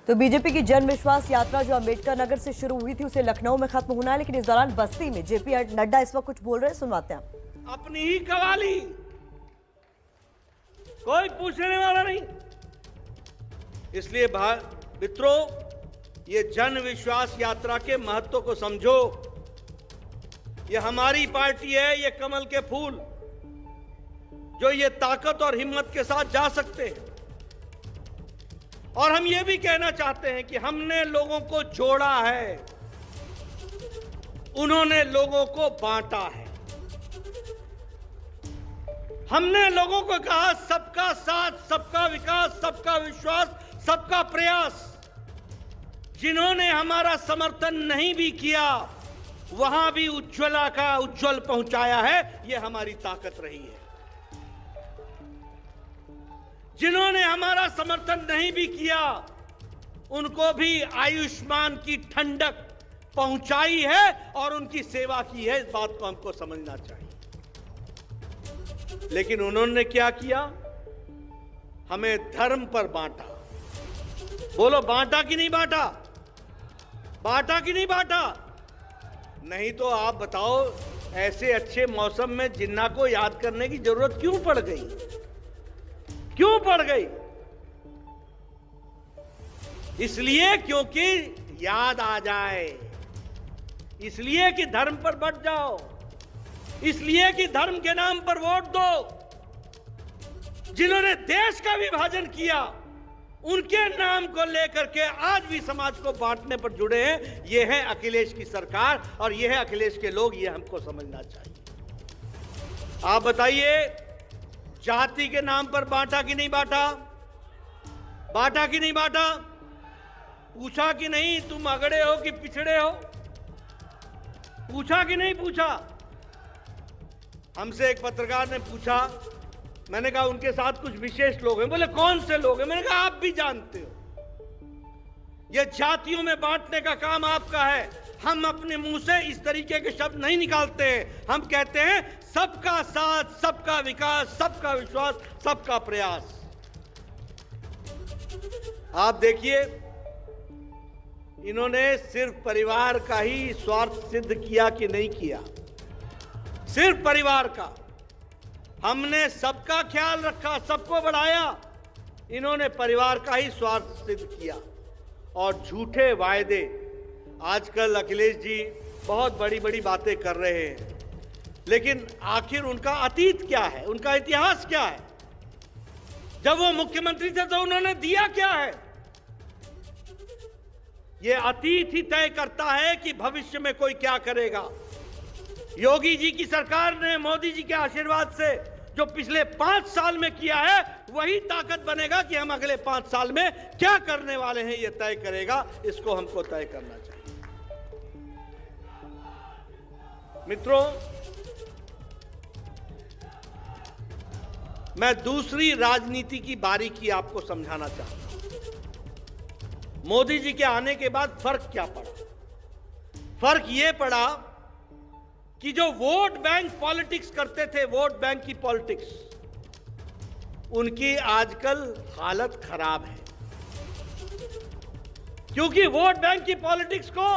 तो बीजेपी की जन विश्वास यात्रा जो अंबेडकर नगर से शुरू हुई थी उसे लखनऊ में खत्म होना है, लेकिन इस दौरान बस्ती में जेपी नड्डा इस वक्त कुछ बोल रहे हैं, सुनवाते हैं। अपनी ही कवाली, कोई पूछने वाला नहीं। इसलिए मित्रों, ये जन विश्वास यात्रा के महत्व को समझो। ये हमारी पार्टी है, ये कमल के फूल जो ये ताकत और हिम्मत के साथ जा सकते हैं। और हम ये भी कहना चाहते हैं कि हमने लोगों को जोड़ा है, उन्होंने लोगों को बांटा है। हमने लोगों को कहा सबका साथ, सबका विकास, सबका विश्वास, सबका प्रयास। जिन्होंने हमारा समर्थन नहीं भी किया, वहां भी उज्ज्वला का उज्ज्वल पहुंचाया है। यह हमारी ताकत रही है। जिन्होंने हमारा समर्थन नहीं भी किया, उनको भी आयुष्मान की ठंडक पहुंचाई है और उनकी सेवा की है। इस बात को हमको समझना चाहिए। लेकिन उन्होंने क्या किया? हमें धर्म पर बांटा। बोलो, बांटा कि नहीं बांटा? बांटा कि नहीं बांटा? नहीं तो आप बताओ, ऐसे अच्छे मौसम में जिन्ना को याद करने की जरूरत क्यों पड़ गई? क्यों पड़ गई? इसलिए क्योंकि याद आ जाए, इसलिए कि धर्म पर बढ़ जाओ, इसलिए कि धर्म के नाम पर वोट दो। जिन्होंने देश का विभाजन किया, उनके नाम को लेकर के आज भी समाज को बांटने पर जुड़े हैं। ये है अखिलेश की सरकार और ये है अखिलेश के लोग। ये हमको समझना चाहिए। आप बताइए, जाति के नाम पर बांटा कि नहीं बांटा? बांटा कि नहीं बांटा? पूछा कि नहीं तुम अगड़े हो कि पिछड़े हो? पूछा कि नहीं पूछा? हमसे एक पत्रकार ने पूछा, मैंने कहा उनके साथ कुछ विशेष लोग हैं। बोले कौन से लोग हैं? मैंने कहा आप भी जानते हो। यह जातियों में बांटने का काम आपका है। हम अपने मुंह से इस तरीके के शब्द नहीं निकालते हैं। हम कहते हैं सबका साथ, सबका विकास, सबका विश्वास, सबका प्रयास। आप देखिए, इन्होंने सिर्फ परिवार का ही स्वार्थ सिद्ध किया कि नहीं किया? सिर्फ परिवार का। हमने सबका ख्याल रखा, सबको बढ़ाया। इन्होंने परिवार का ही स्वार्थ सिद्ध किया और झूठे वायदे। आजकल अखिलेश जी बहुत बड़ी बड़ी बातें कर रहे हैं, लेकिन आखिर उनका अतीत क्या है? उनका इतिहास क्या है? जब वो मुख्यमंत्री थे तो उन्होंने दिया क्या है? ये अतीत ही तय करता है कि भविष्य में कोई क्या करेगा। योगी जी की सरकार ने मोदी जी के आशीर्वाद से जो पिछले 5 साल में किया है, वही ताकत बनेगा कि हम अगले 5 साल में क्या करने वाले हैं, यह तय करेगा। इसको हमको तय करना चाहिए। मित्रों, मैं दूसरी राजनीति की बारीकी आपको समझाना चाहता हूं। मोदी जी के आने के बाद फर्क क्या पड़ा? फर्क यह पड़ा कि जो वोट बैंक पॉलिटिक्स करते थे, वोट बैंक की पॉलिटिक्स, उनकी आजकल हालत खराब है। क्योंकि वोट बैंक की पॉलिटिक्स को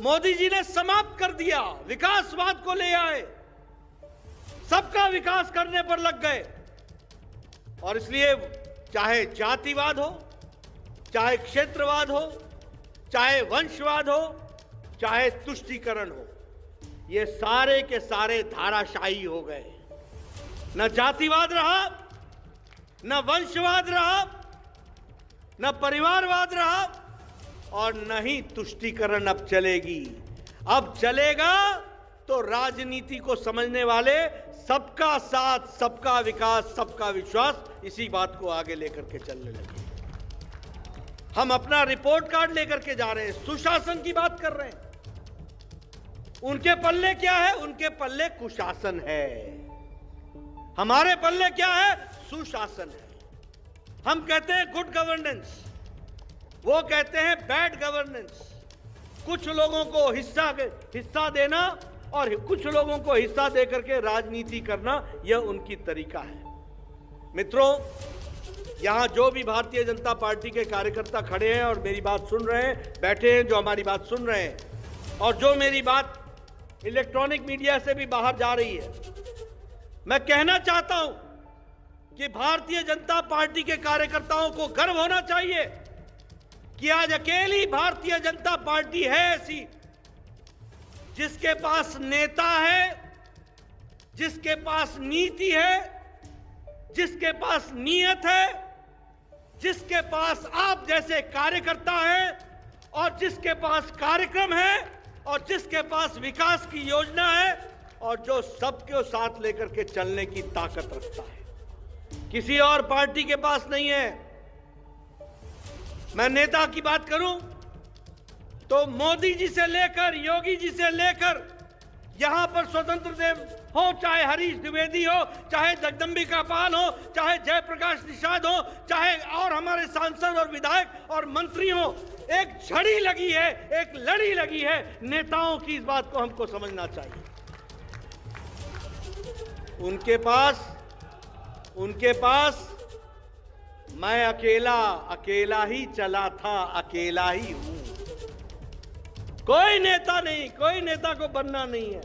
मोदी जी ने समाप्त कर दिया। विकासवाद को ले आए, सबका विकास करने पर लग गए। और इसलिए चाहे जातिवाद हो, चाहे क्षेत्रवाद हो, चाहे वंशवाद हो, चाहे तुष्टीकरण हो, ये सारे के सारे धाराशायी हो गए। न जातिवाद रहा, न वंशवाद रहा, न परिवारवाद रहा और न ही तुष्टीकरण अब चलेगी। अब चलेगा तो राजनीति को समझने वाले सबका साथ, सबका विकास, सबका विश्वास, इसी बात को आगे लेकर के चलने लगे। हम अपना रिपोर्ट कार्ड लेकर के जा रहे हैं, सुशासन की बात कर रहे हैं। उनके पल्ले क्या है? उनके पल्ले कुशासन है। हमारे पल्ले क्या है? सुशासन है। हम कहते हैं गुड गवर्नेंस, वो कहते हैं बैड गवर्नेंस। कुछ लोगों को हिस्सा देना और कुछ लोगों को हिस्सा देकर के राजनीति करना, यह उनकी तरीका है। मित्रों, यहां जो भी भारतीय जनता पार्टी के कार्यकर्ता खड़े हैं और मेरी बात सुन रहे हैं, बैठे हैं, जो हमारी बात सुन रहे हैं, और जो मेरी बात इलेक्ट्रॉनिक मीडिया से भी बाहर जा रही है, मैं कहना चाहता हूं कि भारतीय जनता पार्टी के कार्यकर्ताओं को गर्व होना चाहिए कि आज अकेली भारतीय जनता पार्टी है ऐसी जिसके पास नेता है, जिसके पास नीति है, जिसके पास नीयत है, जिसके पास आप जैसे कार्यकर्ता हैं, और जिसके पास कार्यक्रम है, और जिसके पास विकास की योजना है, और जो सबको साथ लेकर के चलने की ताकत रखता है। किसी और पार्टी के पास नहीं है। मैं नेता की बात करूं तो मोदी जी से लेकर, योगी जी से लेकर, यहां पर स्वतंत्र देव हो, चाहे हरीश द्विवेदी हो, चाहे जगदम्बिका पाल हो, चाहे जयप्रकाश निषाद हो, चाहे और हमारे सांसद और विधायक और मंत्री हो, एक झड़ी लगी है, एक लड़ी लगी है नेताओं की। इस बात को हमको समझना चाहिए। उनके पास मैं अकेला ही चला था, अकेला ही हूं। कोई नेता नहीं, कोई नेता को बनना नहीं है।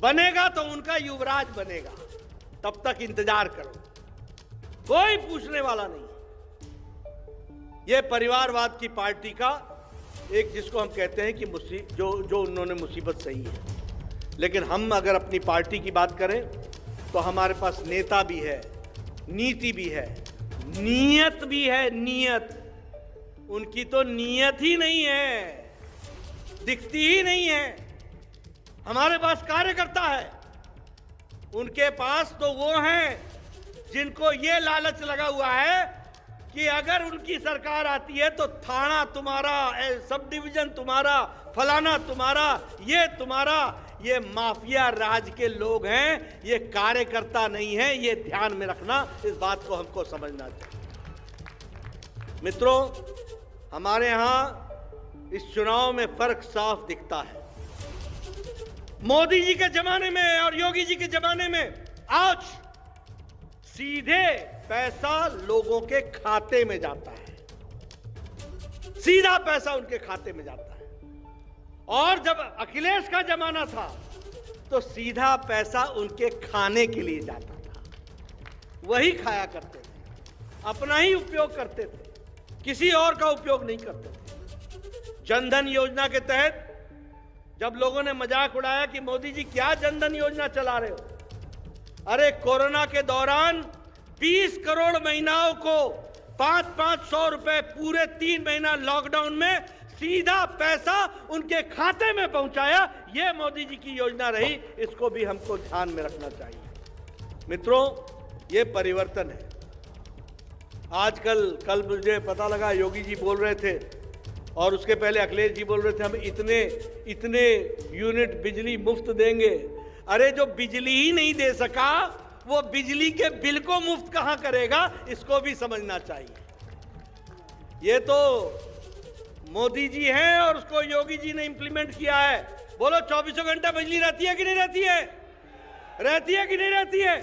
बनेगा तो उनका युवराज बनेगा, तब तक इंतजार करो, कोई पूछने वाला नहीं। यह परिवारवाद की पार्टी का एक, जिसको हम कहते हैं कि जो उन्होंने मुसीबत सही है। लेकिन हम अगर अपनी पार्टी की बात करें तो हमारे पास नेता भी है, नीति भी है, नीयत भी है। नीयत, उनकी तो नीयत ही नहीं है, दिखती ही नहीं है। हमारे पास कार्यकर्ता है, उनके पास तो वो हैं जिनको ये लालच लगा हुआ है कि अगर उनकी सरकार आती है तो थाना तुम्हारा, सब डिवीजन तुम्हारा, फलाना तुम्हारा, ये तुम्हारा। ये माफिया राज के लोग हैं, ये कार्यकर्ता नहीं है। ये ध्यान में रखना, इस बात को हमको समझना चाहिए। मित्रों, हमारे यहां इस चुनाव में फर्क साफ दिखता है। मोदी जी के जमाने में और योगी जी के जमाने में आज सीधे पैसा लोगों के खाते में जाता है, सीधा पैसा उनके खाते में जाता है। और जब अखिलेश का जमाना था तो सीधा पैसा उनके खाने के लिए जाता था, वही खाया करते थे, अपना ही उपयोग करते थे, किसी और का उपयोग नहीं करते थे। जनधन योजना के तहत जब लोगों ने मजाक उड़ाया कि मोदी जी क्या जनधन योजना चला रहे हो, अरे कोरोना के दौरान 20 करोड़ महिलाओं को 500 रुपए पूरे 3 महीना लॉकडाउन में सीधा पैसा उनके खाते में पहुंचाया। यह मोदी जी की योजना रही, इसको भी हमको ध्यान में रखना चाहिए। मित्रों, यह परिवर्तन है। कल मुझे पता लगा, योगी जी बोल रहे थे और उसके पहले अखिलेश जी बोल रहे थे हम इतने यूनिट बिजली मुफ्त देंगे। अरे जो बिजली ही नहीं दे सका वो बिजली के बिल को मुफ्त कहां करेगा, इसको भी समझना चाहिए। ये तो मोदी जी हैं और उसको योगी जी ने इंप्लीमेंट किया है। बोलो, 24 घंटा बिजली रहती है कि नहीं रहती है? रहती है कि नहीं रहती है?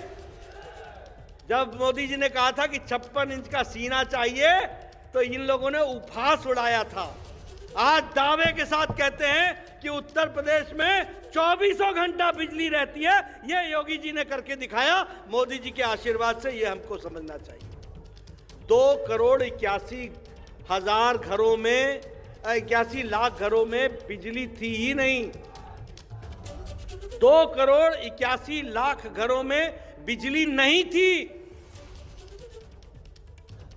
जब मोदी जी ने कहा था कि 56 इंच का सीना चाहिए तो इन लोगों ने उपहास उड़ाया था। आज दावे के साथ कहते हैं कि उत्तर प्रदेश में 24 घंटा बिजली रहती है। यह योगी जी ने करके दिखाया, मोदी जी के आशीर्वाद से। यह हमको समझना चाहिए। 2,81,000 घरों में, 81 लाख घरों में बिजली थी ही नहीं। 2,81 लाख घरों में बिजली नहीं थी।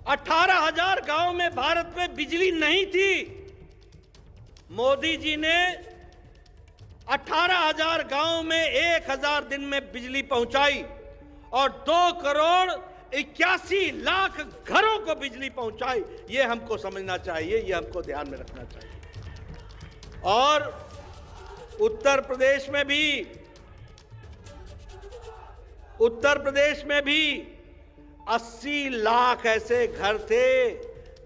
18,000 गांव में भारत में बिजली नहीं थी। मोदी जी ने 18,000 गांव में 1,000 दिन में बिजली पहुंचाई और 2,81,00,000 घरों को बिजली पहुंचाई। ये हमको समझना चाहिए, ये हमको ध्यान में रखना चाहिए। और उत्तर प्रदेश में भी 80 लाख ऐसे घर थे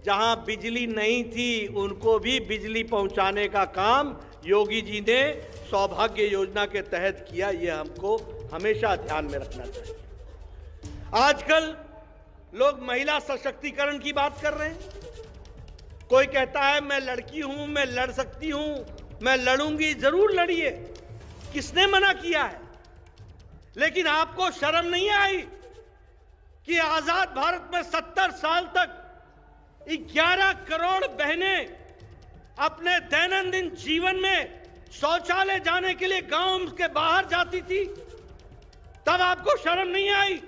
जहां बिजली नहीं थी, उनको भी बिजली पहुंचाने का काम योगी जी ने सौभाग्य योजना के तहत किया। यह हमको हमेशा ध्यान में रखना चाहिए। आजकल लोग महिला सशक्तिकरण की बात कर रहे हैं। कोई कहता है मैं लड़की हूं, मैं लड़ सकती हूं, मैं लड़ूंगी। जरूर लड़िए, किसने मना किया है? लेकिन आपको शर्म नहीं आई कि आजाद भारत में 70 साल तक 11 करोड़ बहनें अपने दैनंदिन जीवन में शौचालय जाने के लिए गांव के बाहर जाती थी? तब आपको शर्म नहीं आई?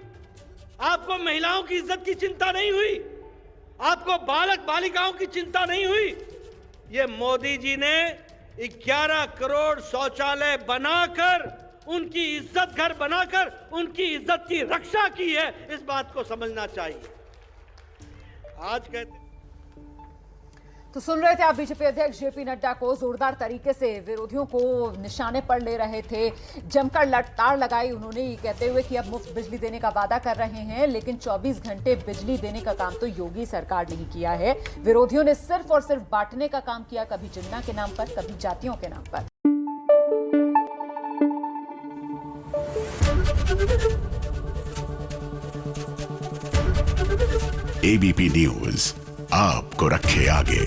आपको महिलाओं की इज्जत की चिंता नहीं हुई? आपको बालक बालिकाओं की चिंता नहीं हुई? ये मोदी जी ने 11 करोड़ शौचालय बनाकर, उनकी इज्जत घर बनाकर उनकी इज्जत की रक्षा की है। इस बात को समझना चाहिए। आज कहते तो सुन रहे थे आप बीजेपी अध्यक्ष जेपी नड्डा को जोरदार तरीके से विरोधियों को निशाने पर ले रहे थे, जमकर लड़ताड़ लगाई उन्होंने, ये कहते हुए कि अब मुफ्त बिजली देने का वादा कर रहे हैं, लेकिन 24 घंटे बिजली देने का काम तो योगी सरकार ने ही किया है। विरोधियों ने सिर्फ और सिर्फ बांटने का काम किया, कभी जिन्ना के नाम पर, कभी जातियों के नाम पर। एबीपी न्यूज आपको रखे आगे।